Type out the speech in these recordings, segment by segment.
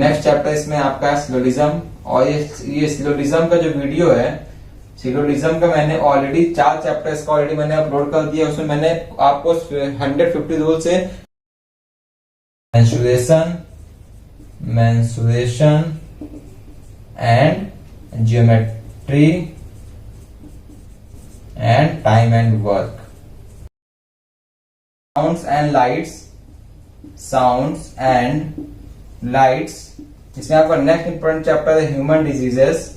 Next chapter इसमें आपका syllogism, और ये सिलोजिज्म का जो वीडियो है, सिलोजिज्म का मैंने ऑलरेडी 4 चैप्टर्स का ऑलरेडी मैंने अपलोड कर दिया। उसमें मैंने आपको 150 रूल से mensuration and geometry and time and work, sounds and lights. इसमें आपका नेक्स्ट इंपॉर्टेंट चैप्टर है human diseases.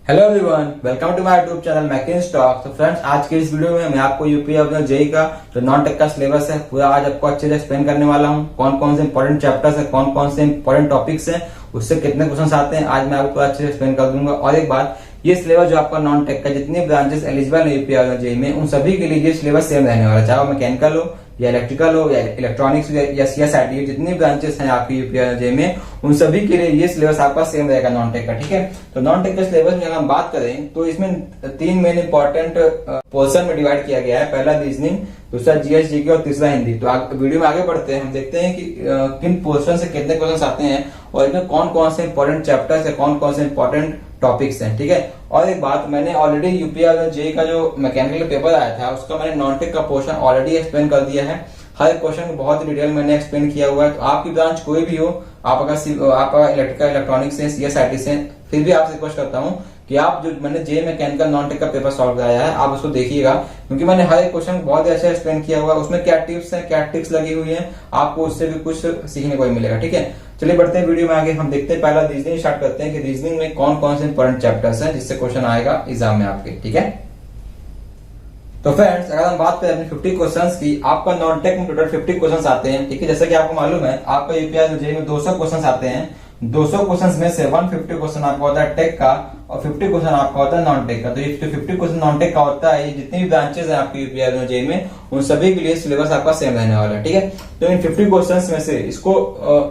Hello everyone, welcome to my YouTube channel mechanist talk. तो फ्रेंड्स, आज के इस वीडियो में मैं आपको यूपी और जेईई का जो नॉन टेक का सिलेबस है पूरा आज आपको अच्छे से एक्सप्लेन करने वाला हूँ। कौन कौन से इंपॉर्टेंट चैप्टर्स है, कौन कौन से इंपॉर्टेंट टॉपिक्स हैं, उससे कितने क्वेश्चन आते हैं, आज मैं आपको अच्छे से एक्सप्लेन कर दूंगा। और एक बात, ये सिलेबस जो आपका नॉन टेक का जितनी ब्रांचेस एलिजिबल है यूपी और जेईई में, उन सभी के लिए ये सिलेबस सेम रहने वाला है, चाहे वो मैकेनिकल हो या इलेक्ट्रिकल हो या इलेक्ट्रॉनिक्स या सीएसआईटी, जितनी ब्रांचेस हैं आपकी यूपी और जेईई में, उन सभी के लिए ये सिलेबस आपका सेम रहेगा नॉन टेक का। ठीक है, तो नॉन टेक के सिलेबस में अगर हम बात करें तो इसमें 3 मेन इंपॉर्टेंट पोर्शन में डिवाइड किया गया है। पहला रीजनिंग, दूसरा जीएस जीके और तीसरा हिंदी। तो वीडियो में आगे बढ़ते हैं, हम देखते हैं कि किन पोर्शन से कितने क्वेश्चन आते हैं और इसमें कौन कौन से इंपॉर्टेंट चैप्टर्स है, कौन कौन से इंपॉर्टेंट टॉपिक्स हैं। ठीक है, और एक बात, मैंने ऑलरेडी यूपी और जेईई का जो मैकेनिकल पेपर आया था उसका मैंने नॉन टेक का पोर्शन ऑलरेडी एक्सप्लेन कर दिया है। हर एक क्वेश्चन को बहुत ही डिटेल मैंने एक्सप्लेन किया हुआ है। तो आपकी ब्रांच कोई भी हो, आप अगर इलेक्ट्रिकल इलेक्ट्रॉनिक्स से, सीएसआईटी से, फिर भी आपसे रिक्वेस्ट करता हूँ कि आप जो मैंने जेईई मैकेनिकल नॉन टेक का पेपर सॉल्व कराया है आप उसको देखिएगा, क्योंकि मैंने हर एक क्वेश्चन बहुत ही अच्छा एक्सप्लेन किया हुआ है। उसमें क्या टिप्स हैं, क्या ट्रिक्स लगी हुई है, आपको उससे भी कुछ सीखने को मिलेगा। ठीक है, चलिए बढ़ते हैं वीडियो में आगे। हम देखते हैं, पहला रीजनिंग स्टार्ट करते हैं कि रीजनिंग में कौन कौन से इंपॉर्टेंट चैप्टर्स हैं जिससे क्वेश्चन आएगा एग्जाम में आपके। ठीक है, तो फ्रेंड्स, अगर हम बात करें अपने 50 क्वेश्चंस की, आपका नॉन टेक में टोटल 50 क्वेश्चंस आते हैं। ठीक है, जैसे कि आपको मालूम है आपका यूपीएससी और जेईई में 200 क्वेश्चंस आते हैं। 200 क्वेश्चंस में से 150 क्वेश्चन आपका होता है टेक का और 50 क्वेश्चन आपका होता है नॉन टेक का। तो ये 50 क्वेश्चन नॉन टेक का होता है, ये जितनी भी ब्रांचेस हैं आपकी यूपीएससी और जेईई में, उन सभी के लिए सिलेबस आपका सेम रहने वाला है। ठीक है, तो इन 50 क्वेश्चंस में से इसको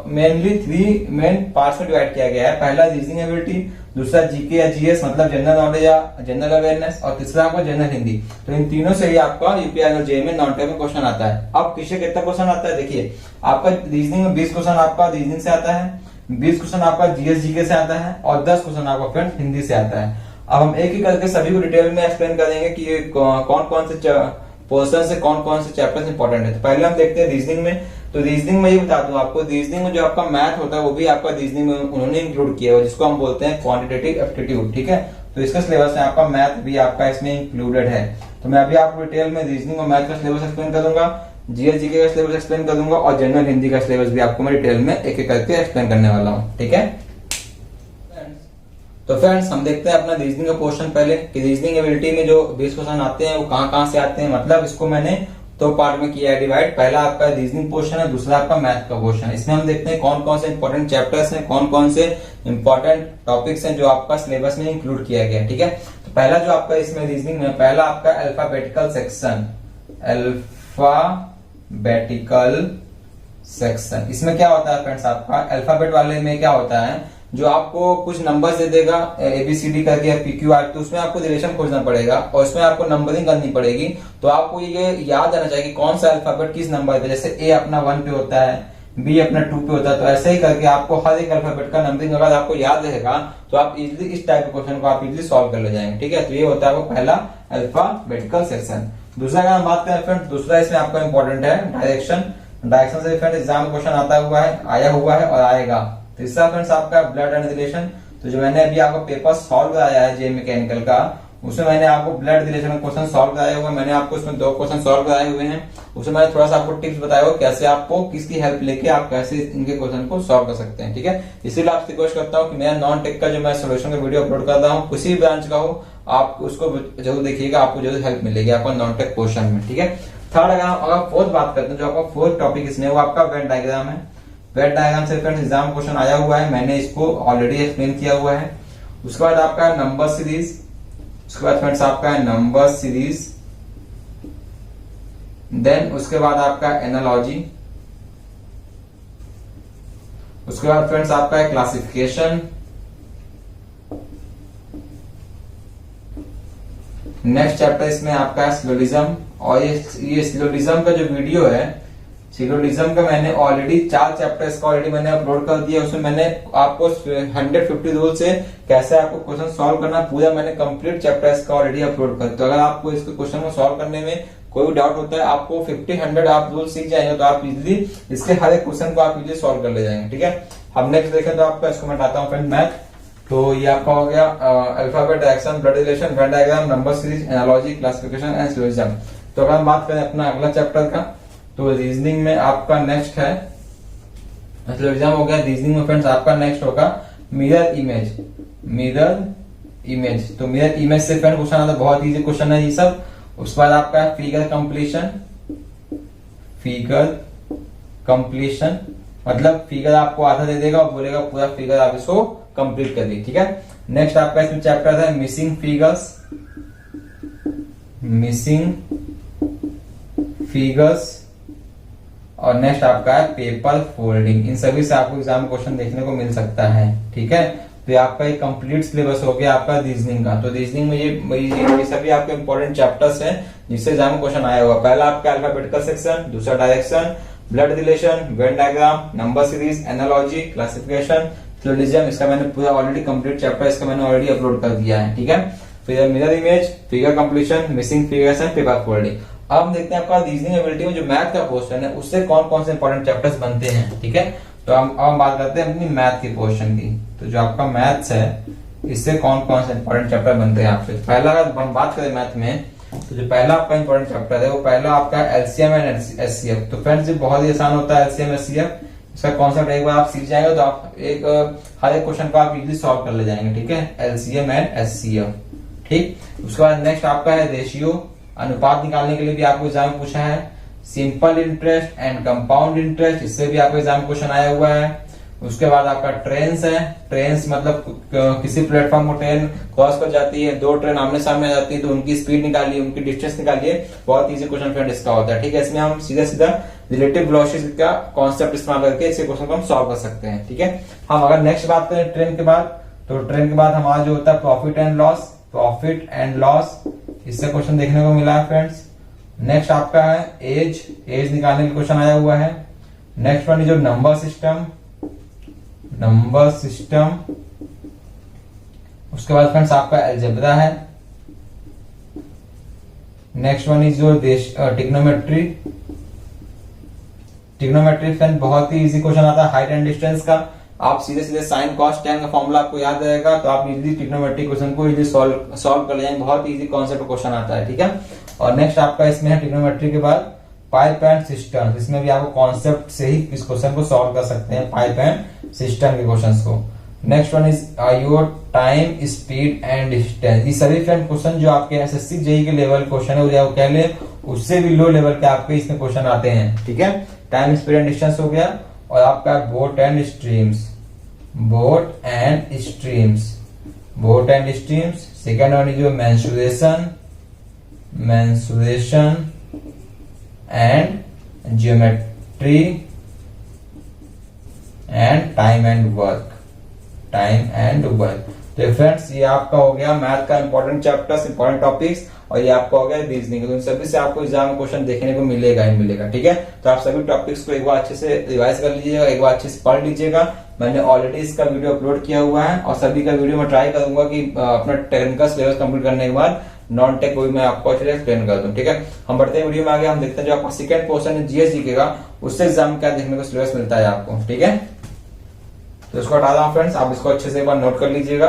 मेनली 3 मेन पार्ट्स में डिवाइड किया गया है। पहला रीजनिंग एबिलिटी, दूसरा जीके या जीएस मतलब जनरल नॉलेज या जनरल अवेयरनेस, और तीसरा आपका जनरल हिंदी। तो इन तीनों से ही आपका यूपीएससी और जेईई में नॉन टेक में क्वेश्चन आता है। अब किससे कितना क्वेश्चन आता है, देखिए आपका रीजनिंग में 20 क्वेश्चन आपका रीजनिंग से आता है, 20 क्वेश्चन आपका जीएस जीके से आता है और 10 क्वेश्चन आपका फ्रेंड्स हिंदी से आता है। अब हम एक ही करके सभी को डिटेल में एक्सप्लेन करेंगे कि ये कौन कौन से पोर्शन से कौन कौन से चैप्टर्स इंपॉर्टेंट है। तो पहले हम देखते हैं रीजनिंग में। तो रीजनिंग में ये बता दूं आपको, रीजनिंग में जो आपका मैथ होता है वो भी आपका रीजनिंग में उन्होंने इंक्लूड किया है, जिसको हम बोलते हैं क्वांटिटेटिव एप्टीट्यूड। ठीक है, तो इसका सिलेबस में आपका मैथ भी आपका इसमें इंक्लूडेड है। तो मैं अभी आपको डिटेल में रीजनिंग और मैथ का सिलेबस एक्सप्लेन करूंगा, जीएस जीके का सिलेबस एक्सप्लेन कर दूंगा और जनरल हिंदी का सिलेबस भी आपको मैं डिटेल में एक एक करके एक्सप्लेन करने वाला हूँ। ठीक है, तो फ्रेंड्स हम देखते हैं अपना रीजनिंग का पोर्शन पहले कि रीजनिंग एबिलिटी में जो 20 क्वेश्चन आते हैं वो कहाँ कहाँ से आते हैं। मतलब इसको मैंने 2 पार्ट में किया है डिवाइड। पहला आपका रीजनिंग पोर्शन है, दूसरा आपका मैथ का पोर्शन है। इसमें हम देखते हैं कौन कौन से इंपॉर्टेंट चैप्टर्स हैं, कौन कौन से इंपॉर्टेंट टॉपिक्स हैं जो आपका सिलेबस में इंक्लूड किया गया है। ठीक है, तो पहला जो आपका इसमें रीजनिंग में पहला आपका अल्फाबेटिकल सेक्शन, अल्फाबेटिकल सेक्शन। इसमें क्या होता है फ्रेंड्स, आपका अल्फाबेट वाले में क्या होता है, जो आपको कुछ नंबर्स दे देगा ABCD करके या PQR, तो उसमें आपको रिलेशन खोजना पड़ेगा और उसमें आपको नंबरिंग करनी पड़ेगी। तो आपको ये याद आना चाहिए कि कौन सा अल्फाबेट किस नंबर पे, जैसे A अपना 1 पे होता है, B अपना 2 पे होता है। तो ऐसे ही करके आपको हर एक अल्फाबेट का नंबरिंग अगर आपको याद रहेगा तो आप इजिली इस टाइप के क्वेश्चन को आप इजिली सॉल्व कर ले जाएंगे। ठीक है, तो ये होता है वो पहला अल्फाबेटिकल सेक्शन। दूसरा अगर हम बात करें फ्रेंड्स, दूसरा इसमें आपका इंपॉर्टेंट है डायरेक्शन। डायरेक्शन से फ्रेंड्स एग्जाम क्वेश्चन आया हुआ है और आएगा। तीसरा फ्रेंड्स आपका ब्लड एंड रिलेशन। तो जो मैंने अभी आपको पेपर सॉल्व कराया है जेईई मैकेनिकल का, उसमें मैंने आपको ब्लड रिलेशन का क्वेश्चन सॉल्व कराया हुआ है। मैंने आपको उसमें 2 क्वेश्चन सॉल्व कराए हुए हैं। उसमें मैंने थोड़ा सा आपको टिप्स बताया हुआ कैसे आपको किसकी हेल्प लेके आप कैसे इनके क्वेश्चन को सॉल्व कर सकते हैं। ठीक है, इसीलिए आपसे रिक्वेस्ट करता हूँ कि मेरा नॉन टेक का जो मैं सोल्यूशन का वीडियो अपलोड कर रहा हूँ, किसी भी ब्रांच का हो, आप उसको जरूर देखिएगा, आपको जरूर हेल्प मिलेगी आपको नॉन टेक क्वेश्चन में। ठीक है, थर्ड अगर फोर्थ बात करते हैं, जो आपका फोर्थ टॉपिक इसमें वो आपका वेन डायग्राम है। वेन डायग्राम से फ्रेंड्स एग्जाम क्वेश्चन आया हुआ है, मैंने इसको ऑलरेडी एक्सप्लेन किया हुआ है। उसके बाद आपका नंबर सीरीज, उसके बाद फ्रेंड्स आपका है नंबर सीरीज, देन उसके बाद आपका एनालॉजी, उसके बाद फ्रेंड्स आपका है क्लासिफिकेशन, नेक्स्ट चैप्टर इसमें आपका है सिलोजिज्म। और ये सिलोजिज्म का जो वीडियो है, सिक्योरिज्म का मैंने ऑलरेडी 4 चैप्टर्स का ऑलरेडी मैंने अपलोड कर दिया। उसमें मैंने आपको 150 रूल से कैसे आपको क्वेश्चन सॉल्व करना पूरा मैंने कंप्लीट चैप्टर्स का ऑलरेडी अपलोड कर दिया। तो अगर आपको इसके क्वेश्चन को सॉल्व करने में कोई डाउट होता है, आपको 50-100 आप रूल सीख जाएंगे तो आप इजीली इसके हर एक क्वेश्चन को आप इजीली सॉल्व कर ले जाएंगे। ठीक है, हम नेक्स्ट देखें तो आपका इसको मैं बताता हूँ फ्रेंड मैथ। तो ये आपका हो गया alphabet, direction, blood relation, Venn diagram, number series, analogy, classification and syllogism. तो अगर हम बात करें अपना अगला चैप्टर का, तो रीजनिंग में आपका नेक्स्ट है सिलोजिज्म हो गया। रीजनिंग में फ्रेंड्स आपका नेक्स्ट होगा मिरर इमेज। मिरर इमेज, तो मिरर इमेज से फ्रेंड क्वेश्चन आता है, बहुत इजी क्वेश्चन है ये सब। उसके बाद आपका फिगर कंप्लीशन। फिगर कंप्लीशन मतलब फिगर आपको आधा दे देगा और बोलेगा पूरा फिगर आप इसको कंप्लीट कर दी। ठीक है, नेक्स्ट आपका इसमें चैप्टर है मिसिंग फिगर्स। मिसिंग फिगर्स और नेक्स्ट आपका है पेपर फोल्डिंग। इन सभी से आपको एग्जाम में क्वेश्चन देखने को मिल सकता है। ठीक है, तो ये आपका एक कंप्लीट सिलेबस हो गया आपका रीजनिंग का। तो रीजनिंग में ये सभी आपके इंपॉर्टेंट चैप्टर्स हैं जिससे एग्जाम में क्वेश्चन आया हुआ। पहला आपका अल्फाबेटिकल सेक्शन, दूसरा direction, blood relation, Venn diagram, number series, analogy, classification, syllogism. इसका मैंने पूरा ऑलरेडी कंप्लीट चैप्टर इसका मैंने ऑलरेडी अपलोड कर दिया है। ठीक है, फिर mirror image, figure completion, missing figures and paper folding. अब देखते हैं आपका रीजनिंग एबिलिटी में जो मैथ का क्वेश्चन है उससे कौन कौन से इंपॉर्टेंट चैप्टर्स बनते हैं। ठीक है, तो हम बात करते हैं अपनी मैथ के क्वेश्चन की। तो जो आपका मैथ्स है इससे कौन कौन से इंपॉर्टेंट चैप्टर बनते हैं आपके। पहला अगर हम बात करें मैथ में, तो जो पहला आपका इंपॉर्टेंट चैप्टर है वो पहला आपका एलसीएम एंड एचसीएफ। तो फ्रेंड्स ये बहुत ही आसान होता है एलसीएम एचसीएफ। इसका कॉन्सेप्ट एक बार आप सीख जाएंगे तो आप हर एक क्वेश्चन को आप इजीली सॉल्व कर ले जाएंगे। ठीक है, एलसीएम एंड एचसीएफ। ठीक, उसके बाद नेक्स्ट आपका है रेशियो, अनुपात निकालने के लिए भी आपको एग्जाम में पूछा है। Simple interest and compound interest, इससे भी आपको एग्जाम में क्वेश्चन आया हुआ है। उसके बाद आपका ट्रेन्स है। ट्रेन्स मतलब किसी प्लेटफॉर्म को ट्रेन क्रॉस कर जाती है, 2 ट्रेन आमने सामने आ जाती है तो उनकी स्पीड निकालिए, उनकी डिस्टेंस निकालिए। बहुत इजी क्वेश्चन फ्रेंड इसका होता है। ठीक है, इसमें हम सीधा सीधा रिलेटिव वेलोसिटी का कॉन्सेप्ट इस्तेमाल करके इस क्वेश्चन को हम सॉल्व कर सकते हैं। ठीक है, हम अगर नेक्स्ट बात करें ट्रेन के बाद, तो ट्रेन के बाद हमारा जो होता है profit and loss. Profit and loss, इससे क्वेश्चन देखने को मिला है फ्रेंड्स। नेक्स्ट आपका है एज। एज निकालने का क्वेश्चन आया हुआ है। नेक्स्ट वन जो नंबर सिस्टम। नंबर सिस्टम, उसके बाद फ्रेंड्स आपका अलजेब्रा है। नेक्स्ट वन इज जो ट्रिग्नोमेट्री। ट्रिग्नोमेट्री फ्रेंड बहुत ही इजी क्वेश्चन आता है हाइट एंड डिस्टेंस का। आप सीधे सीधे साइन कॉस टैन का फॉर्मूला आपको याद रहेगा तो आप इजीली ट्रिग्नोमेट्री क्वेश्चन को इजीली सॉल्व कर लेंगे। बहुत इजी कॉन्सेप्ट क्वेश्चन आता है। ठीक है, और नेक्स्ट आपका इसमें है ट्रिग्नोमेट्री के बाद पाइप एंड सिस्टम। इसमें भी आपको कॉन्सेप्ट से ही इस क्वेश्चन को सॉल्व कर सकते हैं, पाइप एंड सिस्टम के क्वेश्चंस को। Next one is your time, speed and distance. ये सभी फ्रेंड क्वेश्चन जो आपके एसएससी जेईई के लेवल क्वेश्चन है या कह ले उससे भी लो लेवल के आपके इसमें क्वेश्चन आते हैं। ठीक है, टाइम, स्पीड एंड डिस्टेंस हो गया। और आपका boat and streams. Boat and streams, boat and streams. Second one is mensuration, mensuration and geometry and time and work. Time and work. तो फ्रेंड्स ये आपका हो गया मैथ का इंपॉर्टेंट चैप्टर्स, इंपॉर्टेंट टॉपिक्स, और ये आपका हो गया रीजनिंग। तो सभी से आपको एग्जाम में क्वेश्चन देखने को मिलेगा ही मिलेगा। ठीक है, तो आप सभी टॉपिक्स को एक बार अच्छे से रिवाइज कर लीजिएगा, एक बार अच्छे से पढ़ लीजिएगा। मैंने ऑलरेडी इसका वीडियो अपलोड किया हुआ है और सभी का वीडियो मैं ट्राई करूंगा कि अपना टेक्निकल सिलेबस कंप्लीट करने के बाद नॉन टेक को भी मैं आपको अच्छे से एक्सप्लेन कर दूं। ठीक है, हम बढ़ते हैं वीडियो में आगे। हम देखते हैं जो आपका सेकंड पोर्शन है जीएस जीके का, उससे एग्जाम में क्या देखने को सिलेबस मिलता है आपको। ठीक है, तो इसको हटा रहा हूं फ्रेंड्स, आप इसको अच्छे से एक बार नोट कर लीजिएगा।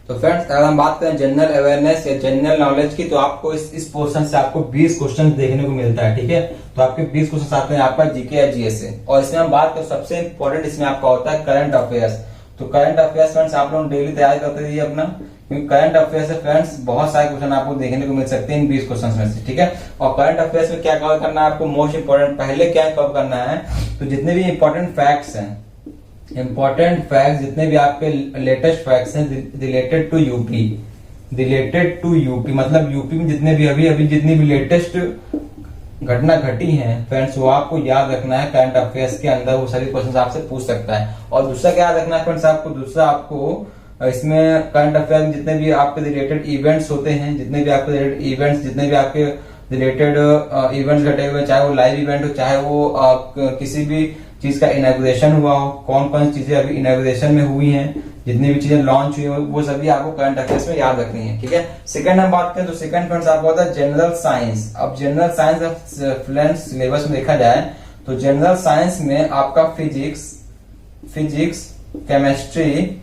तो फ्रेंड्स अगर हम बात करें जनरल अवेयरनेस या जनरल नॉलेज की, तो आपको इस पोर्शन से आपको 20 क्वेश्चन देखने को मिलता है। ठीक है, तो आपके 20 क्वेश्चन आते हैं आपका जीके या जीएस से। और इसमें हम बात करें सबसे इंपॉर्टेंट इसमें आपका होता है करंट अफेयर्स। तो करंट अफेयर्स फ्रेंड्स आप लोग डेली तैयार करते रहिए अपना, क्योंकि करंट अफेयर्स से फ्रेंड्स बहुत सारे क्वेश्चन आपको देखने को मिल सकते हैं इन 20 क्वेश्चन में से। ठीक है, और करंट अफेयर्स में क्या कवर करना है आपको, मोस्ट इंपोर्टेंट पहले क्या कवर करना है, तो जितने भी इंपॉर्टेंट फैक्ट्स हैं, इंपॉर्टेंट फैक्ट्स जितने भी आपके लेटेस्ट फैक्ट्स हैं related to UP, related to UP मतलब यूपी में जितने भी अभी जितनी भी लेटेस्ट घटना घटी है फ्रेंड्स, वो आपको याद रखना है। करंट अफेयर्स के अंदर वो सारी क्वेश्चन आपसे पूछ सकता है। और दूसरा क्या याद रखना है फ्रेंड्स आपको, दूसरा आपको इसमें करंट अफेयर जितने भी आपके रिलेटेड इवेंट्स होते हैं, जितने भी आपके रिलेटेड इवेंट्स, जितने भी आपके रिलेटेड इवेंट्स घटे हुए, चाहे वो लाइव इवेंट हो, चाहे वो किसी भी चीज का इनॉग्रेशन हुआ हो, कौन कौन सी चीजें अभी इनॉग्रेशन में हुई हैं, जितनी भी चीजें लॉन्च हुई हो, वो सभी आपको करंट अफेयर्स में याद रखनी है। ठीक है, सेकंड हम बात करें तो सेकंड फ्रेंड्स आपको होता है जनरल साइंस। अब जनरल साइंस फ्रेंड्स सिलेबस में देखा जाए तो जनरल साइंस में आपका फिजिक्स, केमिस्ट्री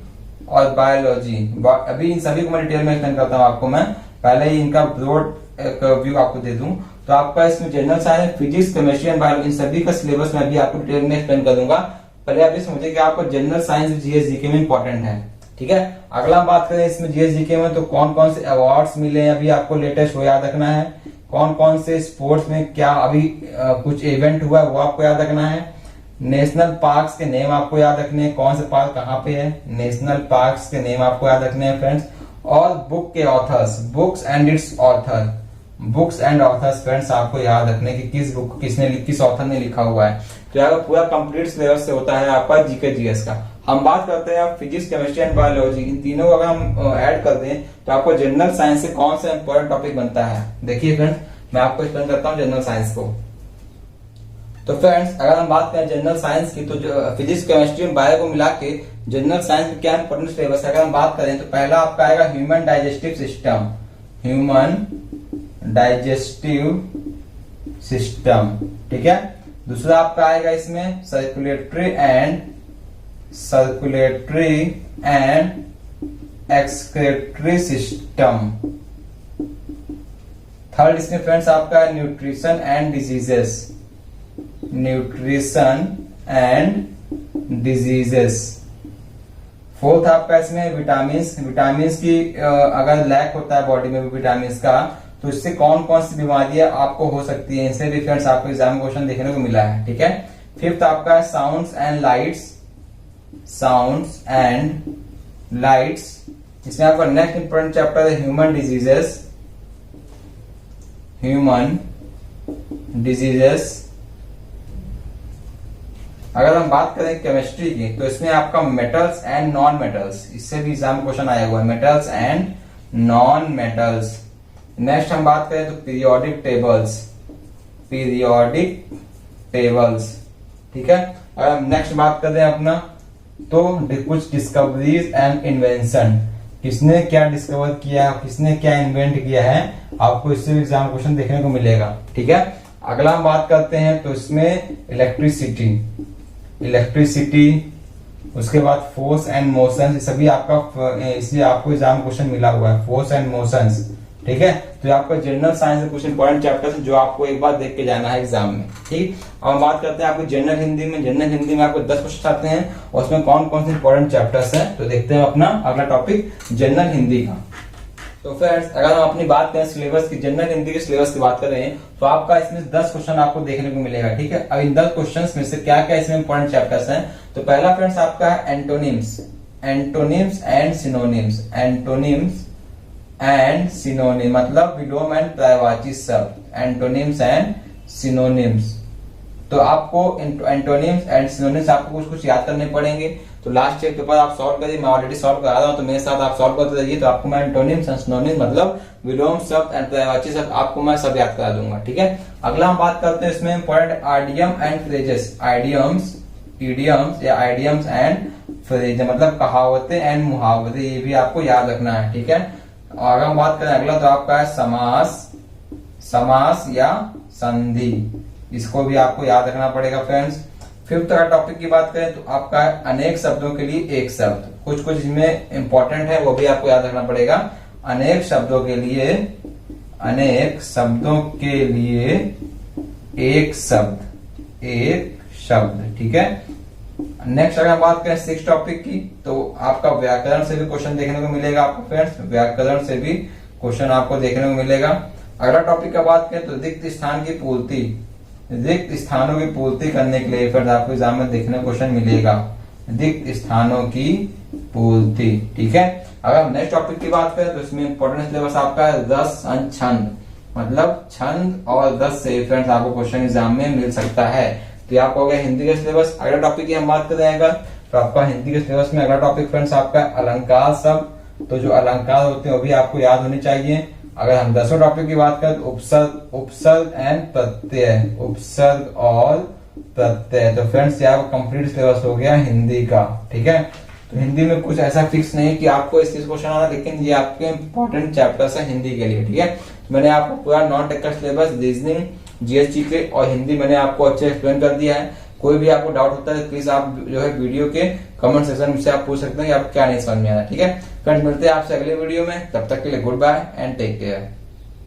और बायोलॉजी, अभी इन सभी को मैं डिटेल में एक्सप्लेन करता हूँ आपको। मैं पहले ही इनका ब्रॉड एक व्यू आपको दे दूं तो आपका इसमें general science, physics, chemistry and biology, इन सभी का सिलेबस मैं भी आपको डिटेल में एक्सप्लेन कर दूंगा। पहले आप ये समझिए कि आपको जनरल साइंस जीएस जीके में इंपॉर्टेंट है। ठीक है, अगला हम बात करें इसमें जीएस जीके में तो कौन कौन से अवार्ड्स मिले हैं अभी आपको लेटेस्ट, वो याद रखना है। कौन कौन से स्पोर्ट्स में क्या अभी कुछ इवेंट हुआ है वो आपको याद रखना है। नेशनल पार्क्स के नेम आपको याद रखने हैं, कौन से पार्क कहाँ पे है, नेशनल पार्क्स के नेम आपको याद रखने हैं फ्रेंड्स। और बुक के authors, books and it's author, books and authors friends आपको याद रखने की किस बुक किस ऑथर ने लिखा हुआ है। तो यहाँ पूरा कंप्लीट सिलेबस से होता है आपका जीके जीएस का। हम बात करते हैं फिजिक्स, केमिस्ट्री एंड बायोलॉजी, इन तीनों को अगर हम ऐड कर दें तो आपको जनरल साइंस से कौन सा इंपॉर्टेंट टॉपिक बनता है। देखिए फ्रेंड्स, मैं आपको एक्सप्लेन करता हूँ जनरल साइंस को। तो फ्रेंड्स, अगर हम बात करें जनरल साइंस की तो फिजिक्स, केमिस्ट्री और बायो को मिला के जनरल साइंस में क्या इंपॉर्टेंट सिलेबस है अगर हम बात करें तो पहला आपका आएगा human digestive system, human digestive system. ठीक है, दूसरा आपका आएगा इसमें circulatory and excretory system. Third इसमें फ्रेंड्स आपका nutrition and diseases, nutrition and diseases. Fourth आपका इसमें विटामिन्स की अगर लैक होता है बॉडी में विटामिन्स का तो इससे कौन कौन सी बीमारियां आपको हो सकती है, इनसे भी फ्रेंड्स आपको एग्जाम क्वेश्चन देखने को मिला है। ठीक है, फिफ्थ आपका है साउंड्स एंड लाइट्स। इसमें आपका नेक्स्ट इंपॉर्टेंट चैप्टर है ह्यूमन डिजीजेस। अगर हम बात करें केमिस्ट्री की तो इसमें आपका मेटल्स एंड नॉन मेटल्स, इससे भी एग्जाम क्वेश्चन आया हुआ है, metals and non metals. Next हम बात करें तो पीरियोडिक टेबल्स। ठीक है, अगर हम नेक्स्ट बात करते हैं अपना तो कुछ डिस्कवरीज एंड इन्वेंशन, किसने क्या डिस्कवर किया, किसने क्या इन्वेंट किया है, आपको इससे भी एग्जाम क्वेश्चन देखने को मिलेगा। ठीक है, अगला हम बात करते हैं तो इसमें इलेक्ट्रिसिटी, उसके बाद फोर्स एंड मोशन, सभी आपका इसलिए आपको एग्जाम क्वेश्चन मिला हुआ है, फोर्स एंड मोशंस। ठीक है, तो आपका जनरल साइंस से कुछ इंपॉर्टेंट चैप्टर्स जो आपको एक बार देख के जाना है एग्जाम में। ठीक, अब हम बात करते हैं आपको जनरल हिंदी में आपको 10 क्वेश्चन आते हैं और उसमें कौन कौन से इंपॉर्टेंट चैप्टर्स हैं। तो देखते हैं अपना अगला टॉपिक जनरल हिंदी का। तो फ्रेंड्स, अगर हम अपनी बात करें सिलेबस की, जनरल हिंदी के सिलेबस की बात करें तो आपका इसमें 10 क्वेश्चन आपको देखने को मिलेगा। ठीक है, अब इन 10 क्वेश्चन में से क्या क्या इसमें इंपॉर्टेंट चैप्टर्स हैं। तो पहला फ्रेंड्स आपका है एंटोनिम्स एंड सिनोनिम, मतलब विलोम एंड पर्यायवाची शब्द, एंटोनिम्स एंड सिनोनिम्स। तो आपको एंटोनिम्स एंड सिनोनिम्स आपको कुछ याद करने पड़ेंगे। तो लास्ट ईयर पेपर आप सॉल्व करिए, मैं ऑलरेडी सॉल्व करा रहा हूं तो मेरे साथ आप सॉल्व करते रहिए। तो आपको मैं एंटोनिम्स एंड सिनोनिम्स मतलब विलोम शब्द एंड पर्यायवाची शब्द आपको मैं सब याद करा दूंगा। ठीक है, अगला हम बात करते हैं इसमें important idiom and phrases, idioms and phrase मतलब कहावतें एंड मुहावरे, ये भी आपको याद रखना है। ठीक है, और अगर हम बात करें अगला तो आपका है समास या संधि, इसको भी आपको याद रखना पड़ेगा फ्रेंड्स। फिफ्थ का टॉपिक की बात करें तो आपका है अनेक शब्दों के लिए एक शब्द, कुछ इसमें इंपॉर्टेंट है वो भी आपको याद रखना पड़ेगा। अनेक शब्दों के लिए एक शब्द। ठीक है, नेक्स्ट अगर हम बात करें 6 टॉपिक की तो आपका व्याकरण से भी क्वेश्चन देखने को मिलेगा आपको फ्रेंड्स, व्याकरण से भी क्वेश्चन आपको देखने को मिलेगा। अगला टॉपिक का बात करें तो रिक्त स्थानों की पूर्ति करने के लिए फ्रेंड्स आपको एग्जाम में देखने को क्वेश्चन मिलेगा, रिक्त स्थानों की पूर्ति। ठीक है, अगर हम नेक्स्ट टॉपिक की बात करें तो इसमें इंपॉर्टेंट सिलेबस आपका है रस एंड छंद, मतलब छंद और रस से फ्रेंड्स आपको क्वेश्चन एग्जाम में मिल सकता है। तो आपको हो गया हिंदी का सिलेबस। अगला टॉपिक की हम बात कर रहे हैं तो आपका हिंदी के सिलेबस में अगला टॉपिक फ्रेंड्स आपका अलंकार शब्द। तो जो अलंकार होते हैं वो भी आपको याद होने चाहिए। अगर हम 10वें टॉपिक की बात करें तो उपसर्ग, उपसर्ग एंड प्रत्यय, उपसर्ग और प्रत्यय। तो फ्रेंड्स ये आपका कंप्लीट सिलेबस हो गया हिंदी का। ठीक है, तो हिंदी में कुछ ऐसा फिक्स नहीं कि आपको इस चीज क्वेश्चन आना, लेकिन ये आपके इंपॉर्टेंट चैप्टर्स है हिंदी के लिए। ठीक है, तो मैंने आपको पूरा non technical syllabus reasoning, GST के और हिंदी मैंने आपको अच्छे एक्सप्लेन कर दिया है। कोई भी आपको डाउट होता है प्लीज आप जो है वीडियो के कमेंट सेक्शन में से आप पूछ सकते हैं कि आपको क्या नहीं समझ में आया। ठीक है फ्रेंड्स, मिलते हैं आपसे अगले वीडियो में, तब तक के लिए good bye and take care.